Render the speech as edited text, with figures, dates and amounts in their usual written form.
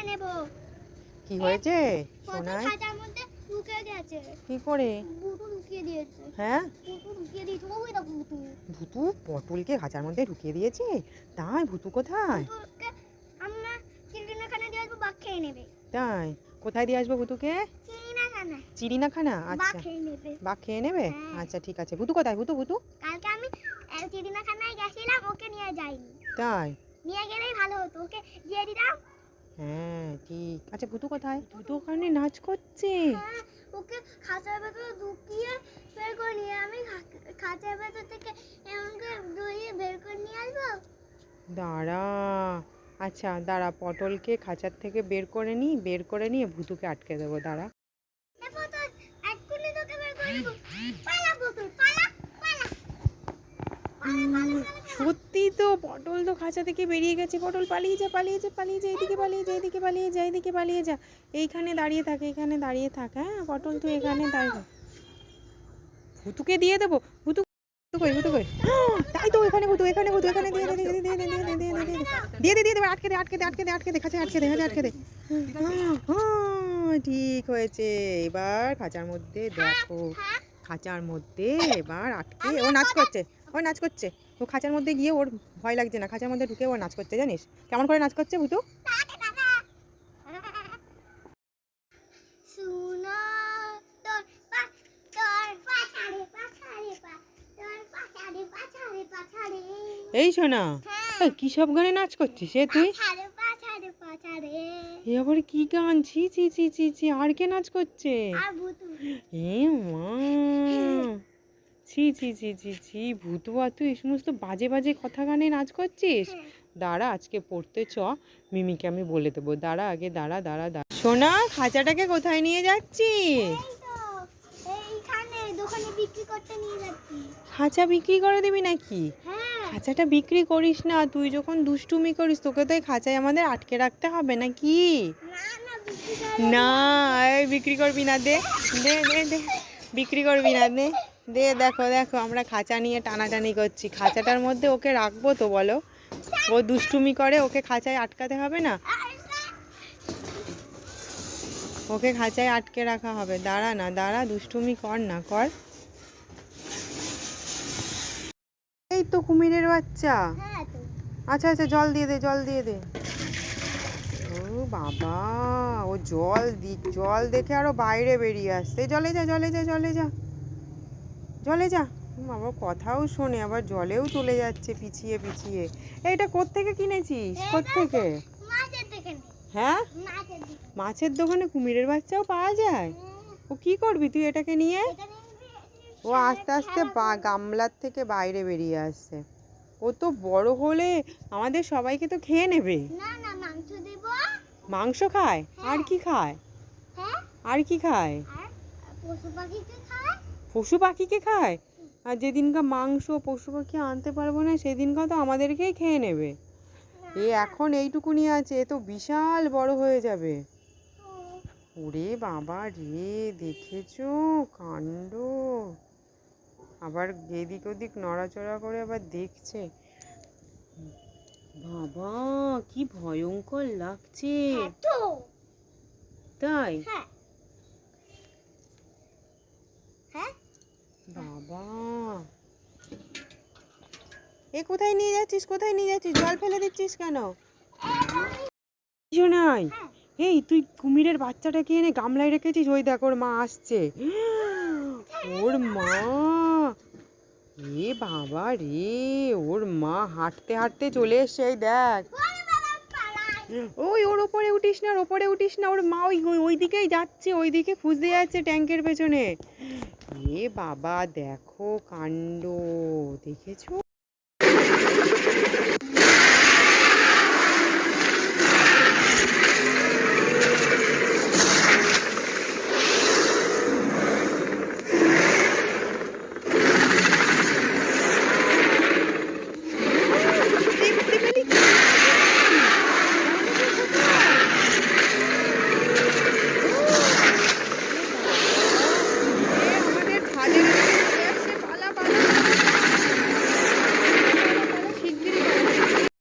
নেব। কি হয়েছে পটল সোনাই? খাঁচার মধ্যে ঢুকে গেছে। কি করে? ভুতু ঢুকিয়ে দিয়েছে। হ্যাঁ, ভুতু ঢুকিয়ে দিয়েছে। ওই দেখো ভুতু। ভুতু পটলকে খাঁচার মধ্যে ঢুকিয়ে দিয়েছে? তাই? ভুতু কোথায়? ভুতুকে আমরা চিড়িয়াখানা দিয়ে আসবো, বাঘ খেয়ে নেবে। তাই? কোথায় দিয়ে আসবো ভুতুকে? চিড়িয়াখানা। চিড়িয়াখানা? বাঘ আচ্ছা, খেয়ে নেবে। বাঘ খেয়ে নেবে? হ্যাঁ। আচ্ছা ঠিক আছে। ভুতু কোথায়? ভুতু ভুতু? কালকে আমি চিড়িয়াখানায় গেছিলাম, ওকে নিয়ে যাইনি। তাই? নিয়ে গেলেই ভালো হতো, ওকে দিয়ে দিতাম। হ্যাঁ ঠিক। আচ্ছা ভুতু কোথায়? ভুতু ওখানে নাচ করছে। হ্যাঁ, ওকে খাঁচার ভেতরে ঢুকিয়ে বের করে নিয়ে আমি খাঁচার ভেতর থেকে এমনকি ধুয়ে বের করে নিয়ে আসবো। দাঁড়া, আচ্ছা দাঁড়া, পটলকে খাঁচার থেকে বের করে নিয়ে ভুতুকে আটকে দেবো। দাঁড়া। এরপর তো এক্ষুনি তোকে বের করে দেবো। পালা বোতল, পালা পালা সত্যি তো, পটল তো খাঁচা থেকে বেরিয়ে গেছে। পটল পালিয়ে যা, পালিয়ে যা, পালিয়ে যা, এদিকে পালিয়ে যা, এদিকে পালিয়ে যা, এদিকে পালিয়ে যা। এইখানে দাঁড়িয়ে থাক, এখানে দাঁড়িয়ে থাক। হ্যাঁ পটল, তুই এখানে দাঁড়িয়ে থাক। ভুতুকে দিয়ে দেবো। ভুতু ভুতু কই? ভুতু কই? তাই তো, এখানে ভুতু, এখানে ভুতু, এখানে দিয়ে দে, দিয়ে দে, দিয়ে দে, দিয়ে দে, দিয়ে দে, দিয়ে দে, দিয়ে দে, আটকে দে, আটকে দে, আটকে দে, আটকে দে, খাঁচায় আটকে দে, খাঁচায় আটকে দে। ঠিক হয়েছে। এবার খাঁচার মধ্যে দেখো, খাঁচার মধ্যে এবার আটকে ও নাচ করছে। ও নাচ করছে। ও খাঁচার মধ্যে গিয়ে ওর ভয় লাগছে না, খাঁচার মধ্যে ঢুকে ও নাচ করছে। জানিস কেমন করে নাচ করছে ভুতু? শুনো তোর তোর পাছাড়ে পাছাড়ে তোর পাছাড়ে পাছাড়ে পাছাড়ে। এই শোনা, হ্যাঁ, কি সব গানে নাচ করছিস এ তুই? পাছাড়ে পাছাড়ে পাছাড়ে। এ আবার কি গান? ছি ছি ছি ছি ছি, আর কে নাচ করছে? আর ভুতু। এ মা, ছি ছি ছি ছি ছি, ভুতু আর তুই এই সমস্ত বাজে বাজে কথা গানে নাচ করছিস? দাঁড়া, আজকে পড়তে চ, মিমিকে আমি বলে দেবো। দাঁড়া আগে, দাঁড়া দাঁড়া দাঁড়া। সোনা, খাঁচাটাকে কোথায় নিয়ে যাচ্ছিস? এই তো এইখানে দোকানে বিক্রি করতে নিয়ে যাচ্ছি। খাঁচা বিক্রি করে দিবি নাকি? হ্যাঁ। খাঁচাটা বিক্রি করিস না, তুই যখন দুষ্টুমি করিস তোকে তো এই খাঁচায় আমাদের আটকে রাখতে হবে নাকি? না না, বিক্রি করে না, এই বিক্রি করবি না, দে দে দে দে, বিক্রি করবি না, দে দে। দেখো দেখো, আমরা খাঁচা নিয়ে টানাটানি করছি। খাঁচাটার মধ্যে ওকে রাখবো তো বলো? ও দুষ্টুমি করে, ওকে খাঁচায় আটকাতে হবে না? ওকে খাঁচায় আটকে রাখা হবে। দাঁড়া না, দাঁড়া, দুষ্টুমি কর না, কর। এই তো কুমিরের বাচ্চা। হ্যাঁ তো। আচ্ছা আচ্ছা, জল দিয়ে দে, জল দিয়ে দে। ও বাবা, ও জল দেখে আরো বাইরে বেরিয়ে আসছে। জলে যা, জলে যা, জলে যা, জলে যা। বাবা কথাও শোনে, আবার জলেও চলে যাচ্ছে পিছিয়ে পিছিয়ে। এইটা কোত্থেকে কিনেছিস? কোত্থেকে? মাছের দোকানে। হ্যাঁ, মাছের দোকানে। মাছের দোকানে কুমিরের বাচ্চাও পাওয়া যায়? ও কি করবি তুই এটাকে নিয়ে? ও আস্তে আস্তে গামলার থেকে বাইরে বেরিয়ে আসছে। ও তো বড় হলে আমাদের সবাইকে তো খেয়ে নেবে। না না, মাংস দেব। মাংস খায়? আর কি খায়? হ্যাঁ, আর কি খায়? আর পশু পাখিকে খায়। পশু পাখিকে খায়? আর যেদিনকার মাংস পশু পাখি আনতে পারবো না সেদিনকার তো আমাদেরকেই খেয়ে নেবে। এ এখন এইটুকুনি আছে, এ তো বিশাল বড় হয়ে যাবে। ওরে বাবা রে, দেখেছো কাণ্ড! আবার এদিক ওদিক নড়াচড়া করে আবার দেখছে। বাবা, কি ভয়ঙ্কর লাগছে। হ্যাঁ তো। তাই? হ্যাঁ হ্যাঁ। বাবা, এ কোথায় নিয়ে যাচ্ছিস? কোথায় নিয়ে যাচ্ছিস? জল ফেলে দিচ্ছিস কেন? শোনাই, এই তুই কুমিরের বাচ্চাটাকে এনে গামলায় রেখেছিস? ওই দেখ ওর মা আসছে। ওর মা, এ বাবা রে, ওর মা হাঁটতে হাঁটতে চলে এসছে। এই দেখ, ওই ওর ওপরে উঠিস না, ওর ওপরে উঠিস না। ওর মা ওই ওই দিকেই যাচ্ছে, ওই দিকে খুঁজতে যাচ্ছে ট্যাঙ্কের পেছনে। এ বাবা দেখো কাণ্ড, দেখেছো?